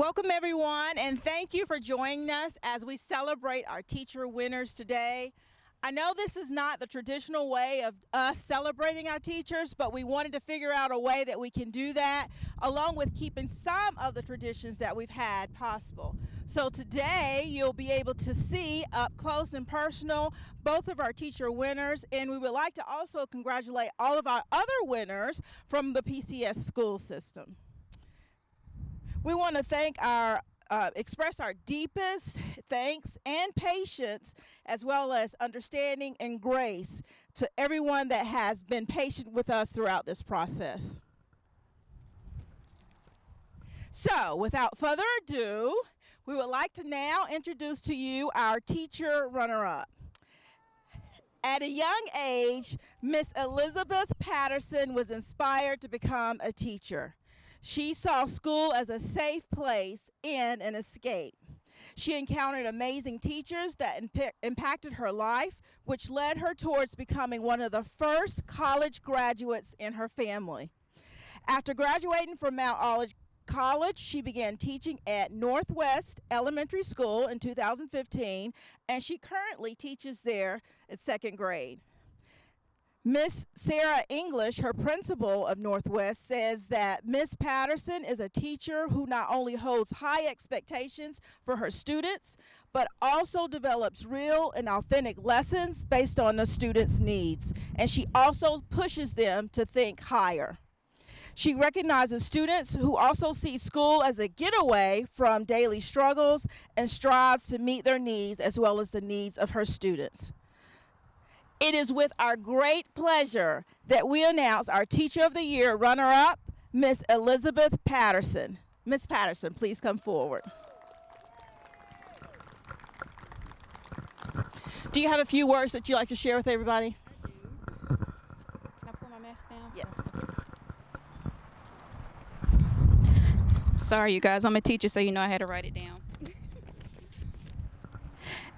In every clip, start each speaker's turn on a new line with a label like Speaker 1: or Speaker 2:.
Speaker 1: Welcome everyone, and thank you for joining us as we celebrate our teacher winners today. I know this is not the traditional way of us celebrating our teachers, but we wanted to figure out a way that we can do that, along with keeping some of the traditions that we've had possible. So today, you'll be able to see up close and personal both of our teacher winners, and we would like to also congratulate all of our other winners from the PCS school system. We want to express our deepest thanks and patience, as well as understanding and grace to everyone that has been patient with us throughout this process. So, without further ado, we would like to now introduce to you our teacher runner-up. At a young age, Miss Elizabeth Patterson was inspired to become a teacher. She saw school as a safe place and an escape. She encountered amazing teachers that impacted her life, which led her towards becoming one of the first college graduates in her family. After graduating from Mount Olive College, she began teaching at Northwest Elementary School in 2015, and she currently teaches there in second grade. Miss Sarah English, her principal of Northwest, says that Miss Patterson is a teacher who not only holds high expectations for her students, but also develops real and authentic lessons based on the students' needs. And she also pushes them to think higher. She recognizes students who also see school as a getaway from daily struggles and strives to meet their needs as well as the needs of her students. It is with our great pleasure that we announce our Teacher of the Year runner-up, Miss Elizabeth Patterson. Miss Patterson, please come forward. Do you have a few words that you'd like to share with everybody?
Speaker 2: I do. Can I pull my mask down?
Speaker 1: Yes.
Speaker 2: Sorry, you guys. I'm a teacher, so you know I had to write it down.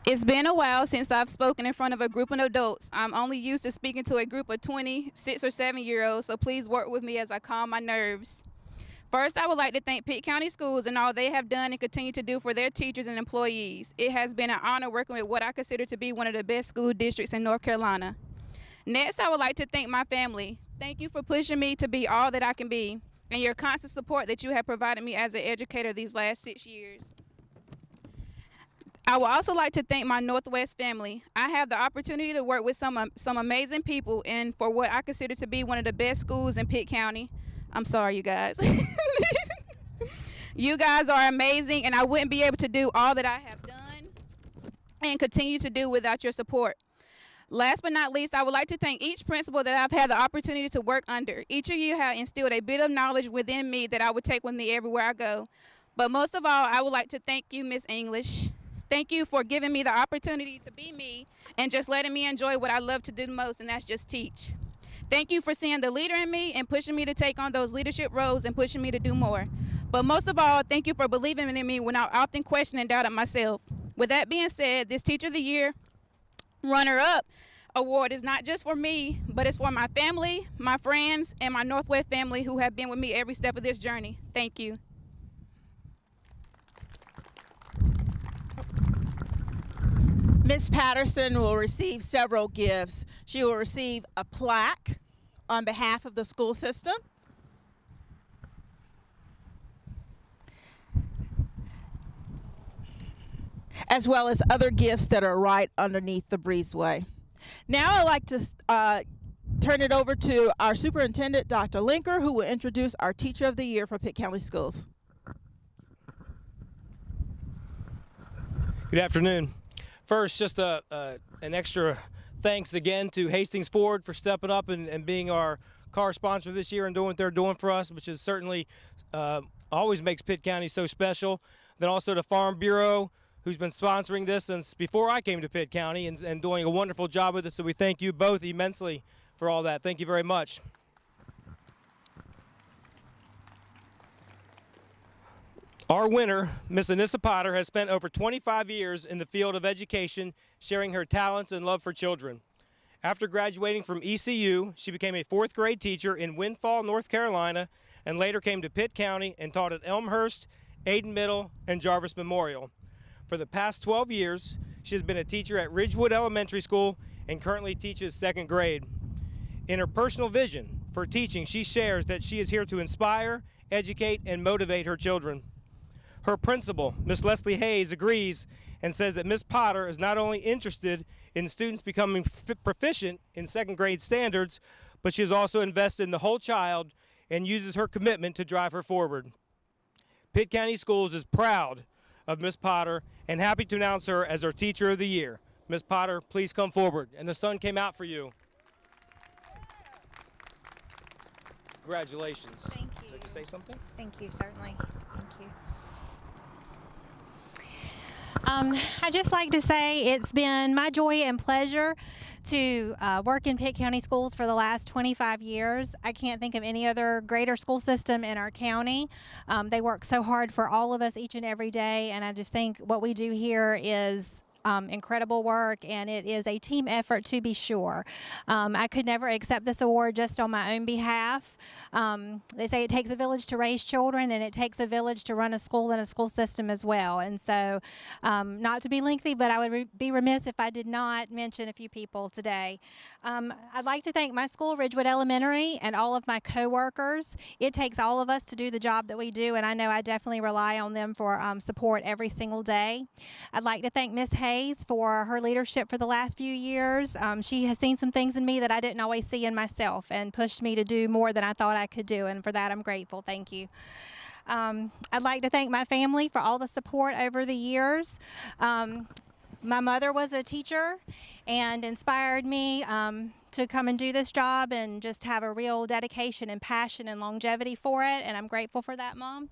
Speaker 2: It's been a while since I've spoken in front of a group of adults. I'm only used to speaking to a group of 20, 6 or 7-year-olds, so please work with me as I calm my nerves. First, I would like to thank Pitt County Schools and all they have done and continue to do for their teachers and employees. It has been an honor working with what I consider to be one of the best school districts in North Carolina. Next, I would like to thank my family. Thank you for pushing me to be all that I can be and your constant support that you have provided me as an educator these last 6 years. I would also like to thank my Northwest family. I have the opportunity to work with some amazing people and for what I consider to be one of the best schools in Pitt County. I'm sorry, you guys. You guys are amazing, and I wouldn't be able to do all that I have done and continue to do without your support. Last but not least, I would like to thank each principal that I've had the opportunity to work under. Each of you have instilled a bit of knowledge within me that I would take with me everywhere I go. But most of all, I would like to thank you, Miss English. Thank you for giving me the opportunity to be me and just letting me enjoy what I love to do the most, and that's just teach. Thank you for seeing the leader in me and pushing me to take on those leadership roles and pushing me to do more. But most of all, thank you for believing in me when I often question and doubted myself. With that being said, this Teacher of the Year runner-up award is not just for me, but it's for my family, my friends, and my Northwest family who have been with me every step of this journey. Thank you.
Speaker 1: Miss Patterson will receive several gifts. She will receive a plaque on behalf of the school system, as well as other gifts that are right underneath the breezeway. Now I'd like to turn it over to our superintendent, Dr. Linker, who will introduce our Teacher of the Year for Pitt County Schools.
Speaker 3: Good afternoon. First, just an extra thanks again to Hastings Ford for stepping up and being our car sponsor this year and doing what they're doing for us, which is certainly always makes Pitt County so special. Then also the Farm Bureau, who's been sponsoring this since before I came to Pitt County and doing a wonderful job with it. So we thank you both immensely for all that. Thank you very much. Our winner, Miss Anissa Potter, has spent over 25 years in the field of education, sharing her talents and love for children. After graduating from ECU, she became a 4th grade teacher in Windfall, North Carolina, and later came to Pitt County and taught at Elmhurst Aiden Middle, and Jarvis Memorial. For the past 12 years, she has been a teacher at Ridgewood Elementary School and currently teaches 2nd grade. In her personal vision for teaching, she shares that she is here to inspire, educate, and motivate her children. Her principal, Miss Leslie Hayes, agrees and says that Miss Potter is not only interested in students becoming proficient in 2nd grade standards, but she is also invested in the whole child and uses her commitment to drive her forward. Pitt County Schools is proud of Miss Potter and happy to announce her as our Teacher of the Year. Miss Potter, please come forward. And the sun came out for you. Congratulations.
Speaker 4: Thank you.
Speaker 3: Would you like to say something?
Speaker 4: Thank you, certainly. Thank you. I'd just like to say it's been my joy and pleasure to work in Pitt County Schools for the last 25 years. I can't think of any other greater school system in our county. They work so hard for all of us each and every day, and I just think what we do here is incredible work, and it is a team effort to be sure. I could never accept this award just on my own behalf. They say it takes a village to raise children, and it takes a village to run a school and a school system as well. And so, not to be lengthy, but I would be remiss if I did not mention a few people today. I'd like to thank my school, Ridgewood Elementary, and all of my co-workers. It takes all of us to do the job that we do, and I know I definitely rely on them for support every single day. I'd like to thank Miss Hayes for her leadership for the last few years. She has seen some things in me that I didn't always see in myself and pushed me to do more than I thought I could do, and for that I'm grateful. Thank you. I'd like to thank my family for all the support over the years. My mother was a teacher and inspired me to come and do this job and just have a real dedication and passion and longevity for it, and I'm grateful for that, Mom.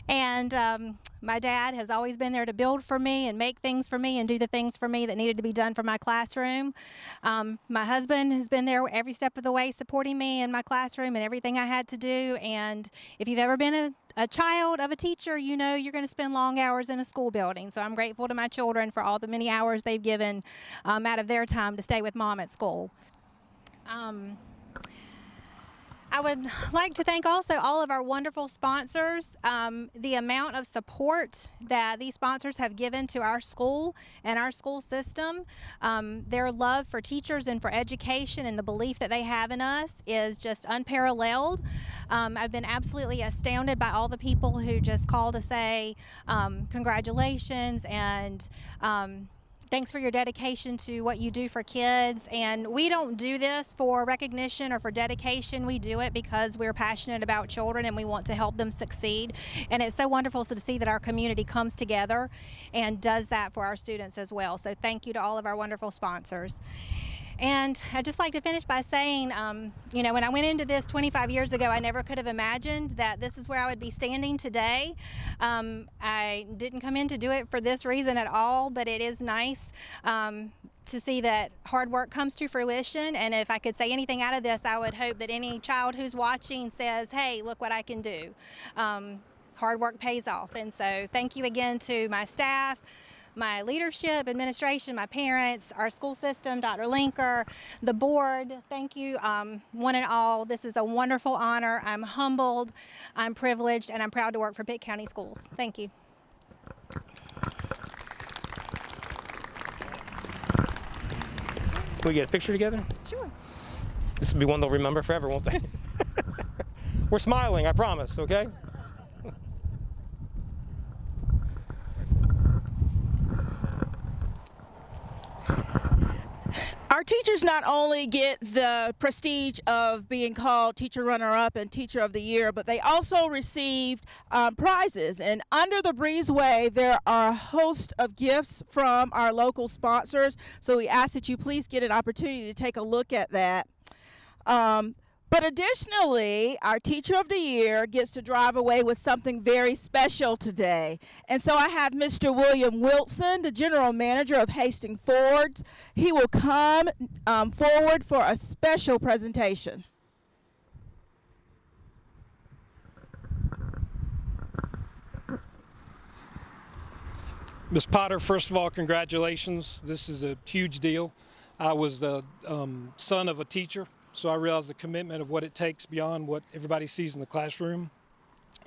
Speaker 4: And my dad has always been there to build for me and make things for me and do the things for me that needed to be done for my classroom. My husband has been there every step of the way supporting me in my classroom and everything I had to do, and if you've ever been a child of a teacher, you know you're going to spend long hours in a school building. So I'm grateful to my children for all the many hours they've given out of their time to stay with Mom at school. I would like to thank also all of our wonderful sponsors. The amount of support that these sponsors have given to our school and our school system, their love for teachers and for education and the belief that they have in us is just unparalleled. I've been absolutely astounded by all the people who just call to say congratulations and thanks for your dedication to what you do for kids. And we don't do this for recognition or for dedication. We do it because we're passionate about children and we want to help them succeed. And it's so wonderful to see that our community comes together and does that for our students as well. So thank you to all of our wonderful sponsors. And I'd just like to finish by saying, you know, when I went into this 25 years ago, I never could have imagined that this is where I would be standing today. I didn't come in to do it for this reason at all, but it is nice to see that hard work comes to fruition. And if I could say anything out of this, I would hope that any child who's watching says, hey, look what I can do. Hard work pays off. And so thank you again to my staff, my leadership, administration, my parents, our school system, Dr. Linker, the board. Thank you, one and all. This is a wonderful honor. I'm humbled, I'm privileged, and I'm proud to work for Pitt County Schools. Thank you.
Speaker 3: Can we get a picture together?
Speaker 4: Sure.
Speaker 3: This will be one they'll remember forever, won't they? We're smiling, I promise, okay?
Speaker 1: Our teachers not only get the prestige of being called Teacher Runner-Up and Teacher of the Year, but they also received prizes. And under the breezeway, there are a host of gifts from our local sponsors. So we ask that you please get an opportunity to take a look at that. But additionally, our Teacher of the Year gets to drive away with something very special today. And so I have Mr. William Wilson, the General Manager of Hastings Ford. He will come forward for a special presentation.
Speaker 5: Ms. Potter, first of all, congratulations. This is a huge deal. I was the son of a teacher, so I realize the commitment of what it takes beyond what everybody sees in the classroom.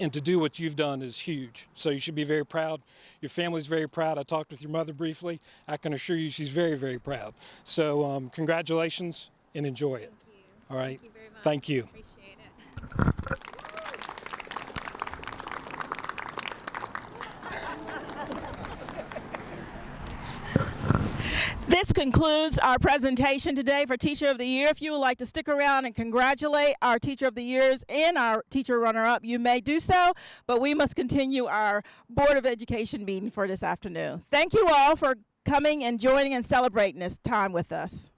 Speaker 5: And to do what you've done is huge. So you should be very proud. Your family's very proud. I talked with your mother briefly. I can assure you she's very, very proud. So congratulations and enjoy it.
Speaker 2: Thank you.
Speaker 5: All right.
Speaker 2: Thank you very much.
Speaker 5: Thank you.
Speaker 2: Appreciate it.
Speaker 1: This concludes our presentation today for Teacher of the Year. If you would like to stick around and congratulate our Teacher of the Years and our Teacher Runner-Up, you may do so, but we must continue our Board of Education meeting for this afternoon. Thank you all for coming and joining and celebrating this time with us.